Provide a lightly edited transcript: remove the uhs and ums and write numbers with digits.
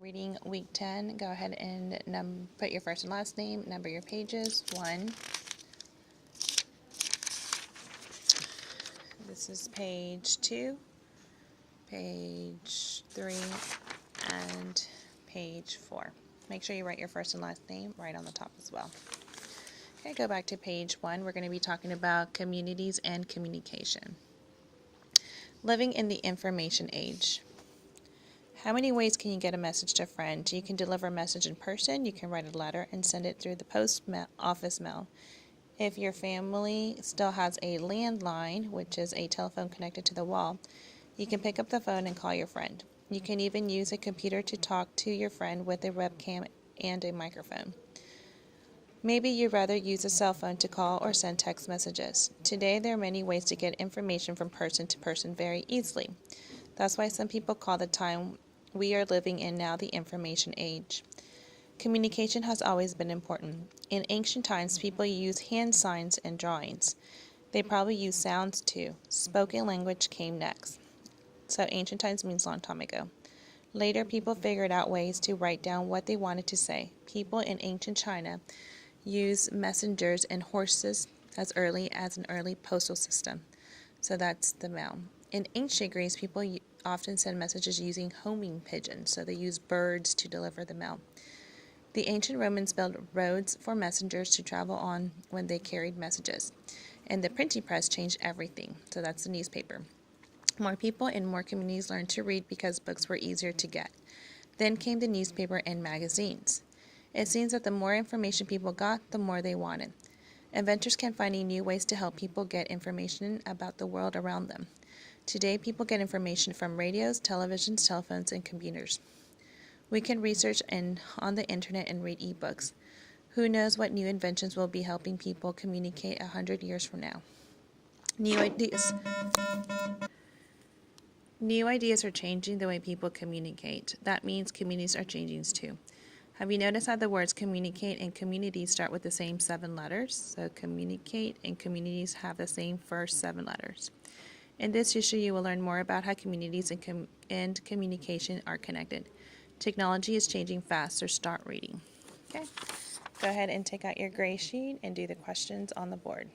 Reading week 10, go ahead and put your first and last name, number your pages, 1. This is page 2, page 3, and page 4. Make sure you write your first and last name right on the top as well. Okay, go back to page 1. We're going to be talking about communities and communication. Living in the information age. How many ways can you get a message to a friend? You can deliver a message in person, you can write a letter and send it through the office mail. If your family still has a landline, which is a telephone connected to the wall, you can pick up the phone and call your friend. You can even use a computer to talk to your friend with a webcam and a microphone. Maybe you'd rather use a cell phone to call or send text messages. Today, there are many ways to get information from person to person very easily. That's why some people call the time we are living in now the information age. Communication has always been important. In ancient times, people used hand signs and drawings. They probably used sounds too. Spoken language came next. So ancient times means long time ago. Later, people figured out ways to write down what they wanted to say. People in ancient China used messengers and horses as early as an early postal system. So that's the mail. In ancient Greece, people often send messages using homing pigeons, so they used birds to deliver the mail. The ancient Romans built roads for messengers to travel on when they carried messages. And the printing press changed everything, so that's the newspaper. More people in more communities learned to read because books were easier to get. Then came the newspaper and magazines. It seems that the more information people got, the more they wanted. Inventors kept finding new ways to help people get information about the world around them. Today, people get information from radios, televisions, telephones, and computers. We can research on the internet and read ebooks. Who knows what new inventions will be helping people communicate 100 years from now? New ideas are changing the way people communicate. That means communities are changing too. Have you noticed how the words communicate and community start with the same 7 letters? So communicate and communities have the same first 7 letters. In this issue, you will learn more about how communities and communication are connected. Technology is changing fast, so start reading. Okay, go ahead and take out your gray sheet and do the questions on the board.